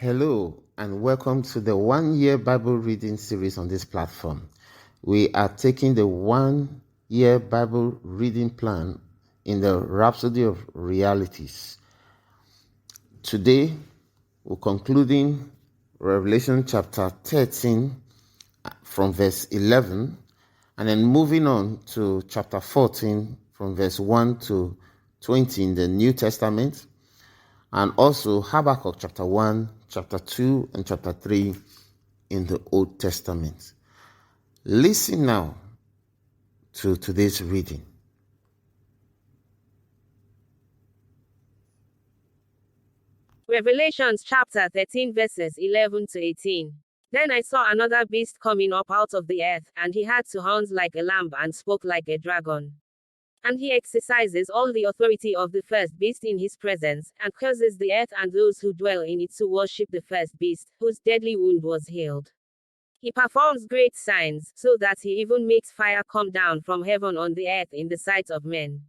Hello, and welcome to the 1 year Bible reading series on this platform. We are taking the 1 year Bible reading plan in the Rhapsody of Realities. Today, we're concluding Revelation chapter 13 from verse 11, and then moving on to chapter 14 from verse 1 to 20 in the New Testament, and also Habbakuk chapter 1, chapter 2, and chapter 3 in the Old Testament. Listen now to today's reading. Revelations chapter 13 verses 11 to 18. Then I saw another beast coming up out of the earth, and he had 2 horns like a lamb and spoke like a dragon. And he exercises all the authority of the first beast in his presence, and curses the earth and those who dwell in it to worship the first beast, whose deadly wound was healed. He performs great signs, so that he even makes fire come down from heaven on the earth in the sight of men.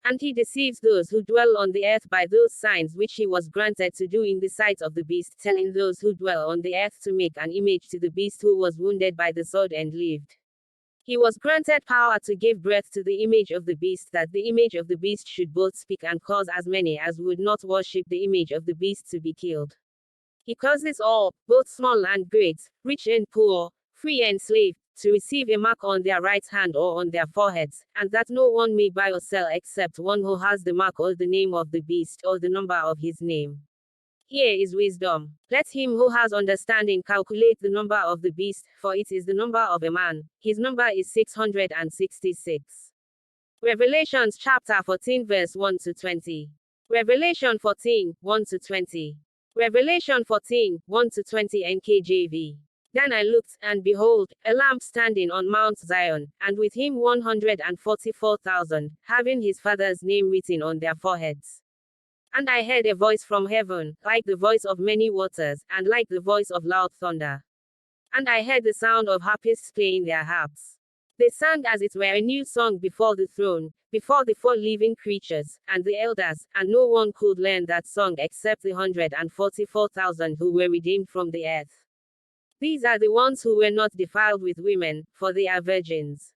And he deceives those who dwell on the earth by those signs which he was granted to do in the sight of the beast, telling those who dwell on the earth to make an image to the beast who was wounded by the sword and lived. He was granted power to give breath to the image of the beast, that the image of the beast should both speak and cause as many as would not worship the image of the beast to be killed. He causes all, both small and great, rich and poor, free and slave, to receive a mark on their right hand or on their foreheads, and that no one may buy or sell except one who has the mark or the name of the beast or the number of his name. Here is wisdom. Let him who has understanding calculate the number of the beast, for it is the number of a man. His number is 666. Revelations chapter 14 verse 1 to 20. Revelation 14, 1 to 20. Revelation 14, 1 to 20 NKJV. Then I looked, and behold, a Lamb standing on Mount Zion, and with him 144,000, having his Father's name written on their foreheads. And I heard a voice from heaven, like the voice of many waters, and like the voice of loud thunder. And I heard the sound of harpists playing their harps. They sang as it were a new song before the throne, before the 4 living creatures, and the elders, and no one could learn that song except the 144,000 who were redeemed from the earth. These are the ones who were not defiled with women, for they are virgins.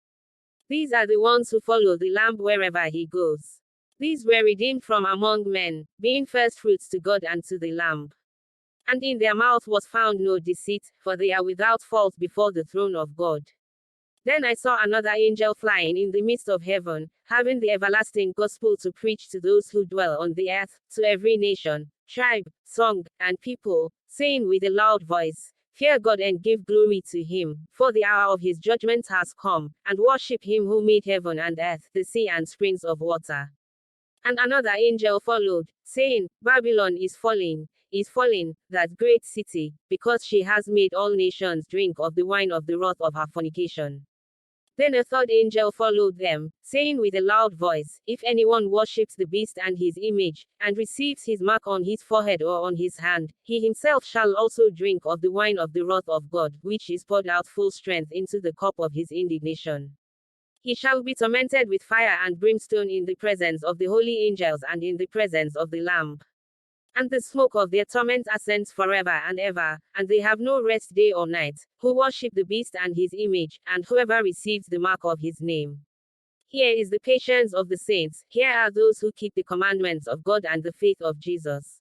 These are the ones who follow the Lamb wherever he goes. These were redeemed from among men, being firstfruits to God and to the Lamb. And in their mouth was found no deceit, for they are without fault before the throne of God. Then I saw another angel flying in the midst of heaven, having the everlasting gospel to preach to those who dwell on the earth, to every nation, tribe, tongue, and people, saying with a loud voice, Fear God and give glory to him, for the hour of his judgment has come, and worship him who made heaven and earth, the sea and springs of water. And another angel followed, saying, Babylon is falling, that great city, because she has made all nations drink of the wine of the wrath of her fornication. Then a third angel followed them, saying with a loud voice, If anyone worships the beast and his image, and receives his mark on his forehead or on his hand, he himself shall also drink of the wine of the wrath of God, which is poured out full strength into the cup of his indignation. He shall be tormented with fire and brimstone in the presence of the holy angels and in the presence of the Lamb. And the smoke of their torment ascends forever and ever, and they have no rest day or night, who worship the beast and his image, and whoever receives the mark of his name. Here is the patience of the saints, here are those who keep the commandments of God and the faith of Jesus.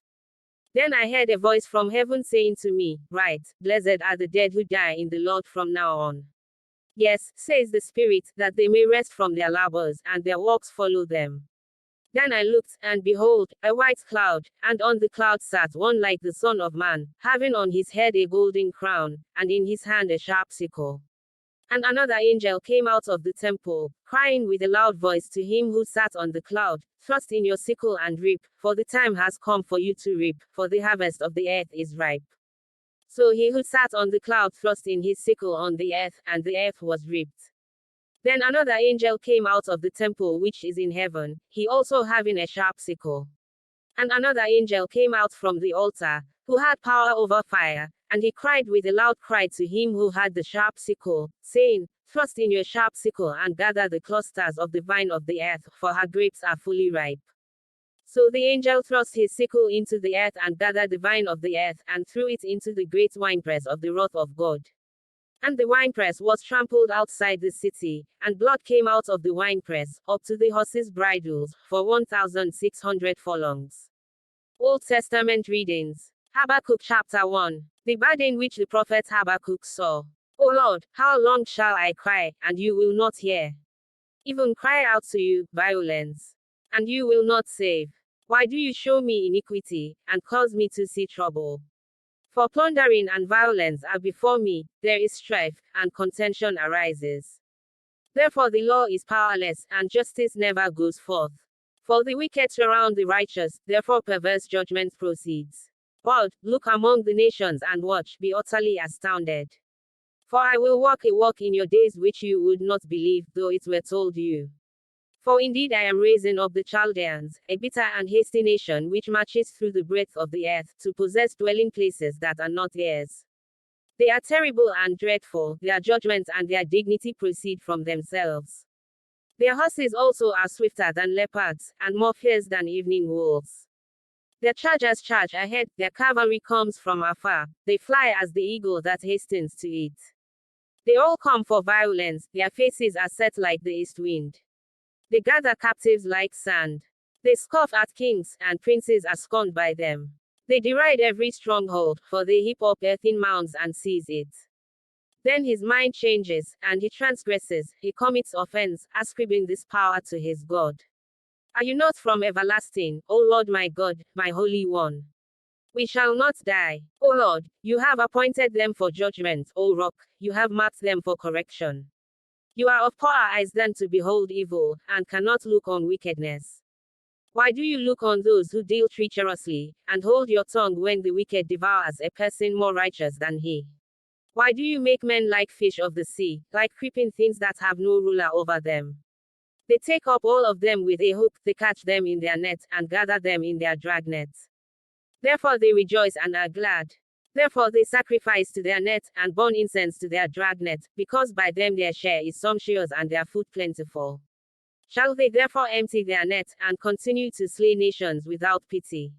Then I heard a voice from heaven saying to me, Write, Blessed are the dead who die in the Lord from now on. Yes, says the Spirit, that they may rest from their labors, and their works follow them. Then I looked, and behold, a white cloud, and on the cloud sat one like the Son of Man, having on his head a golden crown, and in his hand a sharp sickle. And another angel came out of the temple, crying with a loud voice to him who sat on the cloud, Thrust in your sickle and reap, for the time has come for you to reap, for the harvest of the earth is ripe. So he who sat on the cloud thrust in his sickle on the earth, and the earth was reaped. Then another angel came out of the temple which is in heaven, he also having a sharp sickle. And another angel came out from the altar, who had power over fire, and he cried with a loud cry to him who had the sharp sickle, saying, Thrust in your sharp sickle and gather the clusters of the vine of the earth, for her grapes are fully ripe. So the angel thrust his sickle into the earth and gathered the vine of the earth, and threw it into the great winepress of the wrath of God. And the winepress was trampled outside the city, and blood came out of the winepress, up to the horses' bridles, for 1,600 furlongs. Old Testament readings. Habbakuk chapter 1. The burden which the prophet Habbakuk saw. O Lord, how long shall I cry, and you will not hear? Even cry out to you, violence, and you will not save. Why do you show me iniquity, and cause me to see trouble? For plundering and violence are before me, there is strife, and contention arises. Therefore the law is powerless, and justice never goes forth. For the wicked surround the righteous, therefore perverse judgment proceeds. But, look among the nations and watch, be utterly astounded. For I will work a work in your days which you would not believe, though it were told you. For indeed I am raising up the Chaldeans, a bitter and hasty nation which marches through the breadth of the earth, to possess dwelling places that are not theirs. They are terrible and dreadful, their judgments and their dignity proceed from themselves. Their horses also are swifter than leopards, and more fierce than evening wolves. Their chargers charge ahead, their cavalry comes from afar, they fly as the eagle that hastens to eat. They all come for violence, their faces are set like the east wind. They gather captives like sand. They scoff at kings, and princes are scorned by them. They deride every stronghold, for they heap up earthen mounds and seize it. Then his mind changes, and he transgresses, he commits offense, ascribing this power to his God. Are you not from everlasting, O Lord my God, my Holy One? We shall not die. O Lord, you have appointed them for judgment, O Rock, you have marked them for correction. You are of poorer eyes than to behold evil, and cannot look on wickedness. Why do you look on those who deal treacherously, and hold your tongue when the wicked devours a person more righteous than he? Why do you make men like fish of the sea, like creeping things that have no ruler over them? They take up all of them with a hook, they catch them in their net, and gather them in their dragnets. Therefore they rejoice and are glad. Therefore they sacrifice to their net, and burn incense to their dragnet, because by them their share is sumptuous and their food plentiful. Shall they therefore empty their net, and continue to slay nations without pity?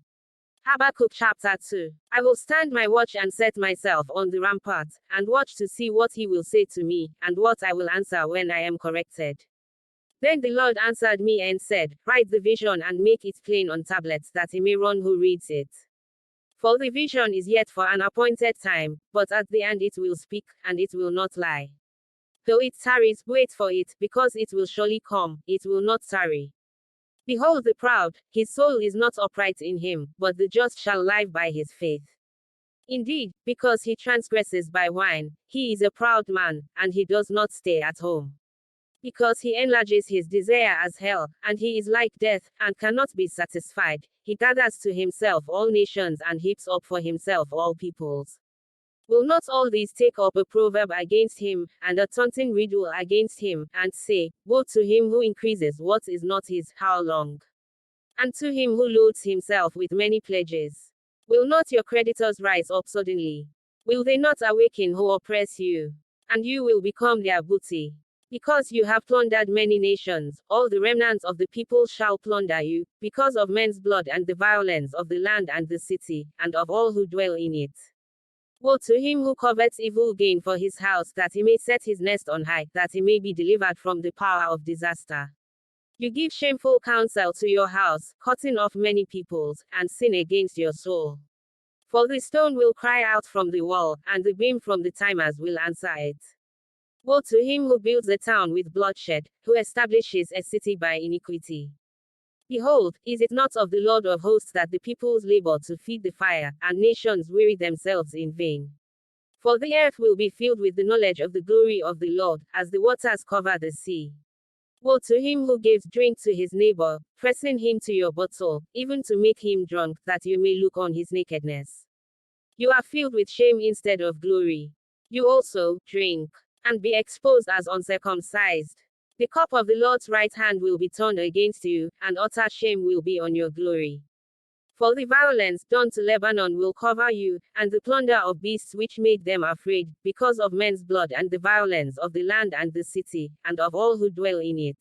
Habbakuk chapter 2. I will stand my watch and set myself on the rampart, and watch to see what he will say to me, and what I will answer when I am corrected. Then the Lord answered me and said, Write the vision and make it plain on tablets, that he may run who reads it. For the vision is yet for an appointed time, but at the end it will speak, and it will not lie. Though it tarries, wait for it, because it will surely come, it will not tarry. Behold the proud, his soul is not upright in him, but the just shall live by his faith. Indeed, because he transgresses by wine, he is a proud man, and he does not stay at home. Because he enlarges his desire as hell, and he is like death, and cannot be satisfied, he gathers to himself all nations and heaps up for himself all peoples. Will not all these take up a proverb against him, and a taunting riddle against him, and say, Woe to him who increases what is not his, how long? And to him who loads himself with many pledges. Will not your creditors rise up suddenly? Will they not awaken who oppress you? And you will become their booty. Because you have plundered many nations, all the remnants of the people shall plunder you, because of men's blood and the violence of the land and the city, and of all who dwell in it. Woe to him who covets evil gain for his house, that he may set his nest on high, that he may be delivered from the power of disaster. You give shameful counsel to your house, cutting off many peoples, and sin against your soul. For the stone will cry out from the wall, and the beam from the timers will answer it. Woe to him who builds a town with bloodshed, who establishes a city by iniquity. Behold, is it not of the Lord of hosts that the peoples labor to feed the fire, and nations weary themselves in vain? For the earth will be filled with the knowledge of the glory of the Lord, as the waters cover the sea. Woe to him who gives drink to his neighbor, pressing him to your bottle, even to make him drunk, that you may look on his nakedness. You are filled with shame instead of glory. You also drink, and be exposed as uncircumcised. The cup of the Lord's right hand will be turned against you, and utter shame will be on your glory. For the violence done to Lebanon will cover you, and the plunder of beasts which made them afraid, because of men's blood and the violence of the land and the city, and of all who dwell in it.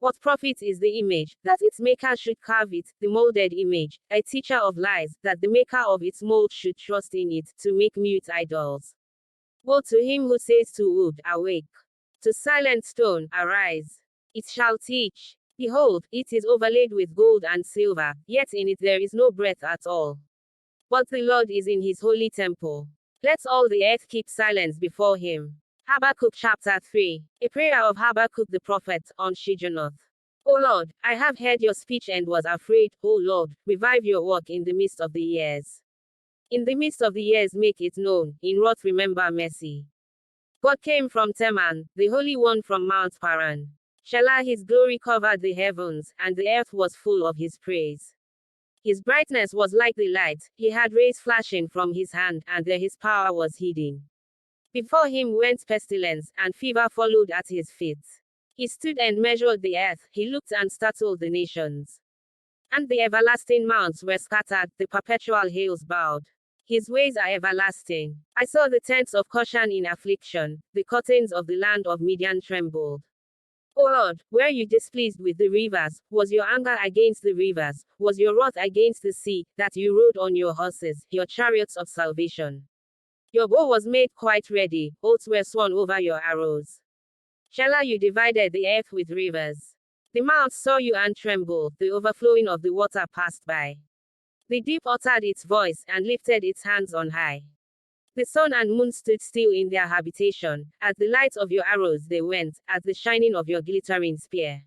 What profit is the image, that its maker should carve it, the molded image, a teacher of lies, that the maker of its mold should trust in it, to make mute idols? Woe to him who says to wood, awake, to silent stone, arise. It shall teach. Behold, it is overlaid with gold and silver, yet in it there is no breath at all. But the Lord is in his holy temple. Let all the earth keep silence before him. Habbakuk chapter 3. A prayer of Habbakuk the prophet, on Shijonoth. O Lord, I have heard your speech and was afraid. O Lord, revive your work in the midst of the years. In the midst of the years make it known, in wrath remember mercy. God came from Teman, the Holy One from Mount Paran. Shelah, his glory covered the heavens, and the earth was full of his praise. His brightness was like the light, he had rays flashing from his hand, and there his power was hidden. Before him went pestilence, and fever followed at his feet. He stood and measured the earth, he looked and startled the nations. And the everlasting mounts were scattered, the perpetual hills bowed. His ways are everlasting. I saw the tents of Cushan in affliction, the curtains of the land of Midian trembled. O Lord, were you displeased with the rivers? Was your anger against the rivers? Was your wrath against the sea, that you rode on your horses, your chariots of salvation? Your bow was made quite ready, oaths were sworn over your arrows. Shelah, you divided the earth with rivers. The mounts saw you and trembled, the overflowing of the water passed by. The deep uttered its voice, and lifted its hands on high. The sun and moon stood still in their habitation. At the light of your arrows they went, at the shining of your glittering spear.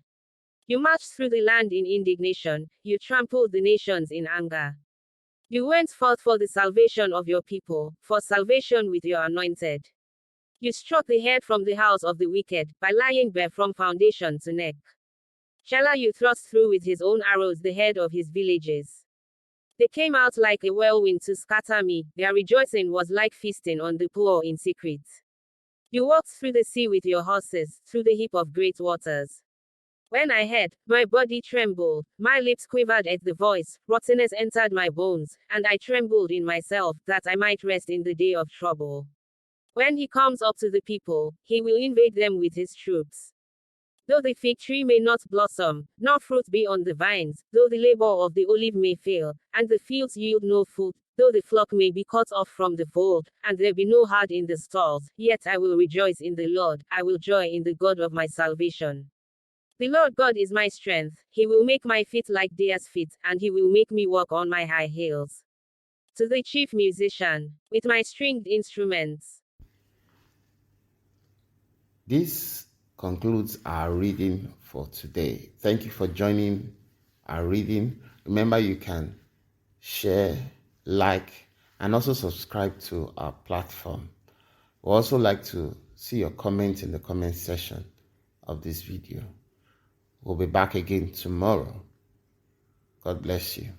You marched through the land in indignation, you trampled the nations in anger. You went forth for the salvation of your people, for salvation with your anointed. You struck the head from the house of the wicked, by lying bare from foundation to neck. Shelah, you thrust through with his own arrows the head of his villages. They came out like a whirlwind to scatter me, their rejoicing was like feasting on the poor in secret. You walked through the sea with your horses, through the heap of great waters. When I heard, my body trembled, my lips quivered at the voice, rottenness entered my bones, and I trembled in myself, that I might rest in the day of trouble. When he comes up to the people, he will invade them with his troops. Though the fig tree may not blossom, nor fruit be on the vines, though the labor of the olive may fail, and the fields yield no food, though the flock may be cut off from the fold, and there be no herd in the stalls, yet I will rejoice in the Lord, I will joy in the God of my salvation. The Lord God is my strength, he will make my feet like deer's feet, and he will make me walk on my high hills. To the chief musician, with my stringed instruments. This concludes our reading for today. Thank you for joining our reading. Remember, you can share, like, and also subscribe to our platform. We'd also like to see your comments in the comment section of this video. We'll be back again tomorrow. God bless you.